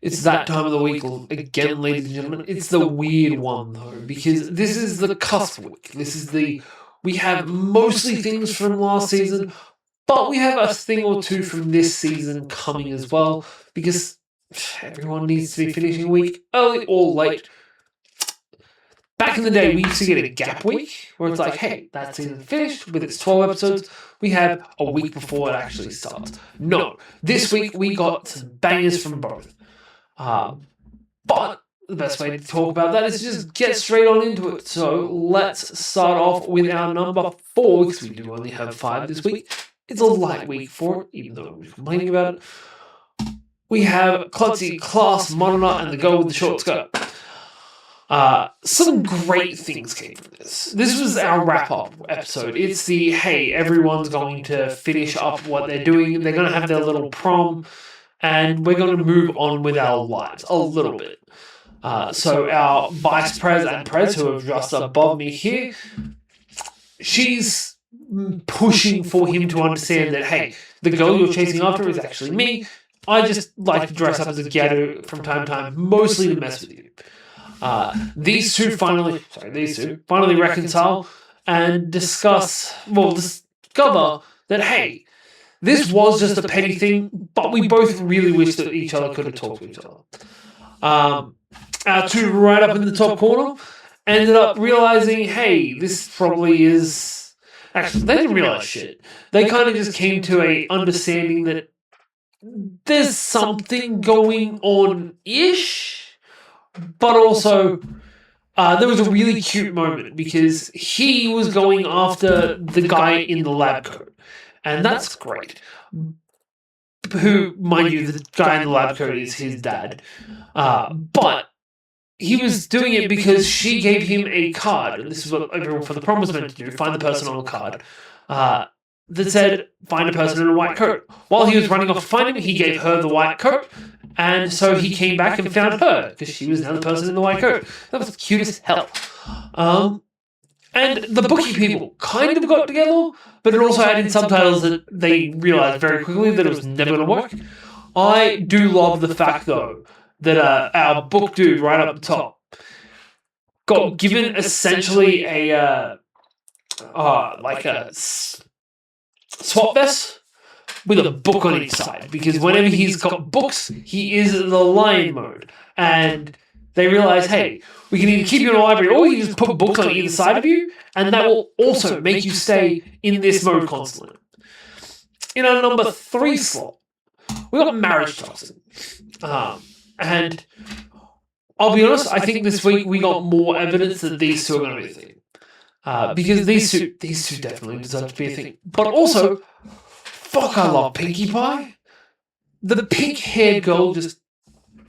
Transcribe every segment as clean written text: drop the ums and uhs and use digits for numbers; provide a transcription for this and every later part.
It's that time of the week again, ladies and gentlemen. It's the weird one though, because this is the cusp week. We have mostly things from last season, but we have a thing or two from this season coming as well, because everyone needs to be finishing a week early or late. Back in the day, we used to get a gap week where it's like, hey, that season finished with its 12 episodes. We have a week before it actually starts. No, this week we got some bangers from both. But the best way to talk about that is just get straight on into it. So let's start off with our number 4, because we do only have 5 this week. It's a light week for it, even though we're complaining about it. We have Klutzy, Class, Monona, and the Girl with the Short Skirt. Some great things came from this. This was our wrap-up episode. It's the, hey, everyone's going to finish up what they're doing. They're going to have their little prom, and we're going to move on with our lives a little bit. So our Vice Prez and Prez, who are just above me here, she's pushing for him to understand that, hey, the girl you're chasing after is actually me. I just like to dress up as a ghetto from time to time, mostly to mess with you. These two finally reconcile and discover that, hey, this was just a petty thing, but we both really wish that each other could have talked to each other. Our two right up in the top corner ended up realizing, hey, this probably is... Actually, they didn't realize shit. They kind of just came to a understanding that there's something going on-ish. But also, there was a really cute moment because he was going after the guy in the lab coat. And that's great. Who, mind you, the guy in the lab coat is his dad. But he was doing it because she gave him a card. And this is what everyone for the prom was meant to do, find the person on the card. That said, find a person in a white coat. While he was running off to find him, he gave her the white coat. And so he came back and found her, because she was now the person in the white coat. That was cute as hell. And the bookie people kind of got together, but it also had in subtitles that they realized very quickly that it was never going to work. I do love the fact, though, that our book dude right up the top got given essentially a swap vest with a book on each side, because whenever he's got books, he is in the lion mode. And they realize, hey, we can either keep you in a library or you can just put books on either side of you, and that will also make you stay in this mode constantly. In our number 3 slot, we got marriage toxin. And I'll be honest, I think this week we got more evidence that these two are going to be a thing. Because these two definitely deserve to be a thing. But also, fuck, I love Pinkie Pie. The pink-haired girl, just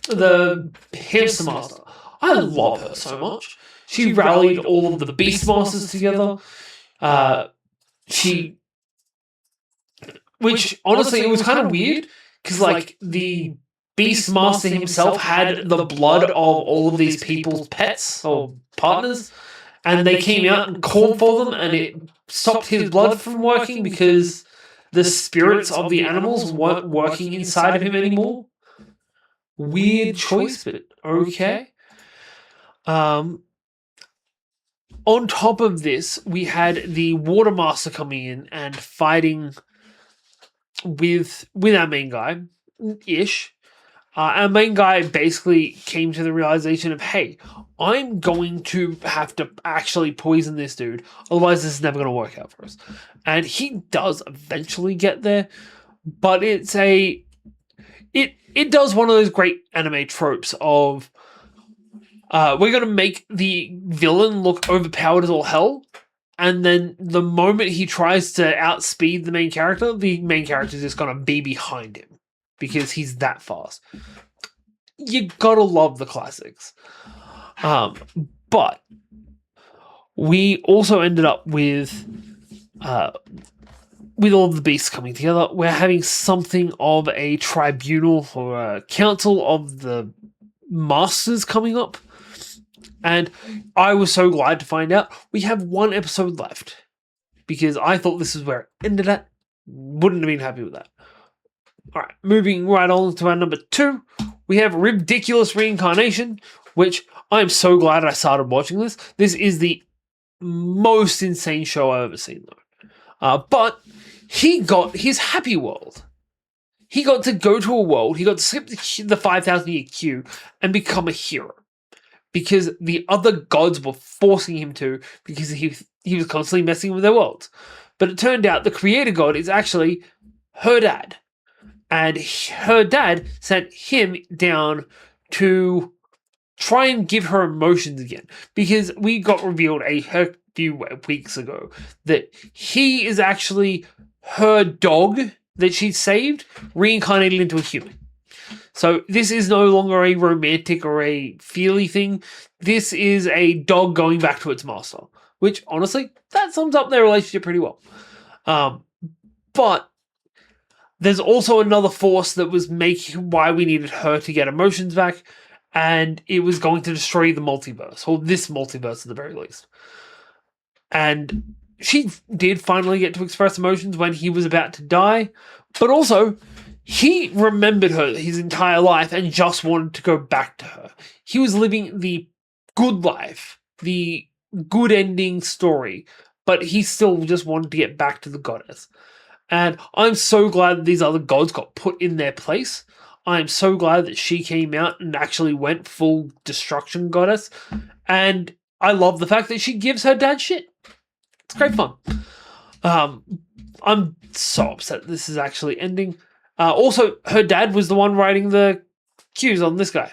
the hamster master. I love her so much. She rallied all of the Beastmasters together. Which, honestly, it was kind of weird, because, like, the Beastmaster himself had the blood of all of these people's pets, or partners, and they came out and called for them, and it stopped his blood from working because the spirits of the animals weren't working inside of him anymore. Weird choice, but okay. On top of this, we had the Water Master coming in and fighting with our main guy-ish. Our main guy basically came to the realization of, hey, I'm going to have to actually poison this dude, otherwise this is never going to work out for us. And he does eventually get there, but it does one of those great anime tropes of we're going to make the villain look overpowered as all hell, and then the moment he tries to outspeed the main character is just going to be behind him because he's that fast. You gotta love the classics. But we also ended up with all of the beasts coming together. We're having something of a tribunal or a council of the masters coming up. And I was so glad to find out we have 1 episode left, because I thought this is where it ended at. Wouldn't have been happy with that. All right, moving right on to our number 2, we have Ridiculous Reincarnation, which I'm so glad I started watching this. This is the most insane show I've ever seen, though. But he got his happy world. He got to go to a world, he got to skip the 5,000-year queue and become a hero. Because the other gods were forcing him to, because he was constantly messing with their worlds. But it turned out the creator god is actually her dad. And her dad sent him down to try and give her emotions again. Because we got revealed a few weeks ago that he is actually her dog that she saved, reincarnated into a human. So this is no longer a romantic or a feely thing. This is a dog going back to its master. Which, honestly, that sums up their relationship pretty well. But there's also another force that was making why we needed her to get emotions back, and it was going to destroy the multiverse, or this multiverse at the very least. And she did finally get to express emotions when he was about to die, but also he remembered her his entire life and just wanted to go back to her. He was living the good life, the good ending story, but he still just wanted to get back to the goddess. And I'm so glad that these other gods got put in their place. I'm so glad that she came out and actually went full destruction goddess. And I love the fact that she gives her dad shit. It's great fun. I'm so upset this is actually ending. Also, her dad was the one writing the cues on this guy.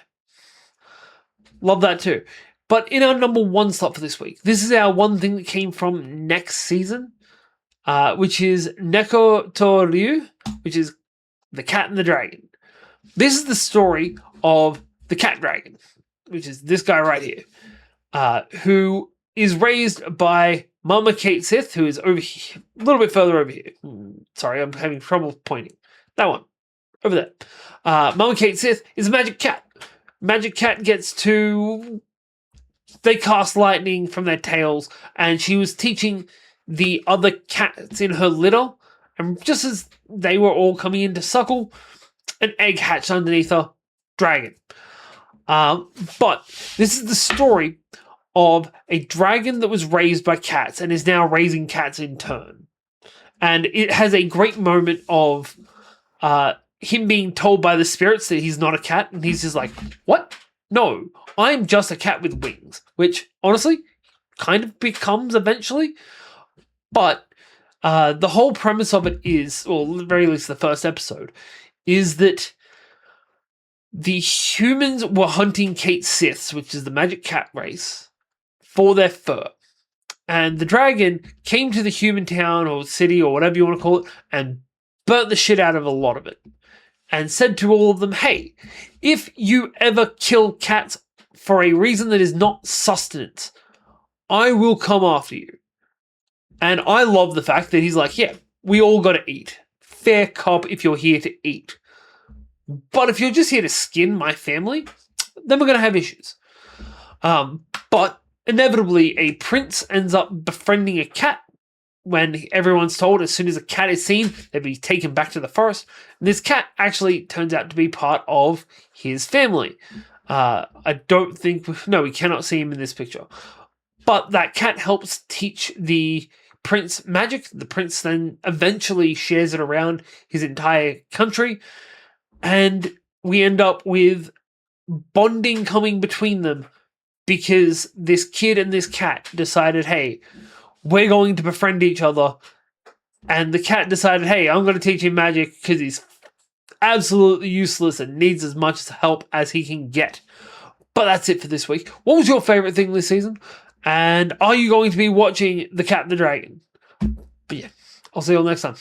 Love that too. But in our number one slot for this week, this is our one thing that came from next season, which is Neko to Ryu, which is the cat and the dragon. This is the story of the cat dragon, which is this guy right here, who is raised by Mama Kate Sith, who is over here, a little bit further over here. Sorry, I'm having trouble pointing. That one, over there. Mama Kate Sith is a magic cat. Magic cat gets to... They cast lightning from their tails, and she was teaching the other cats in her litter, and just as they were all coming in to suckle, an egg hatched underneath her dragon. But this is the story of a dragon that was raised by cats and is now raising cats in turn. And it has a great moment of him being told by the spirits that he's not a cat, and he's just like, what? No, I'm just a cat with wings, which honestly kind of becomes eventually. But the whole premise of it is, or at the very least the first episode, is that the humans were hunting Kate Siths, which is the magic cat race, for their fur. And the dragon came to the human town or city or whatever you want to call it and burnt the shit out of a lot of it. And said to all of them, hey, if you ever kill cats for a reason that is not sustenance, I will come after you. And I love the fact that he's like, yeah, we all got to eat. Fair cop if you're here to eat. But if you're just here to skin my family, then we're going to have issues. But inevitably, a prince ends up befriending a cat when everyone's told as soon as a cat is seen, they'll be taken back to the forest. And this cat actually turns out to be part of his family. I don't think... No, we cannot see him in this picture. But that cat helps teach the prince magic. The prince then eventually shares it around his entire country. And we end up with bonding coming between them because this kid and this cat decided, hey, we're going to befriend each other. And the cat decided, hey, I'm going to teach him magic because he's absolutely useless and needs as much help as he can get. But that's it for this week. What was your favorite thing this season? And are you going to be watching The Cat and the Dragon? But yeah, I'll see you all next time.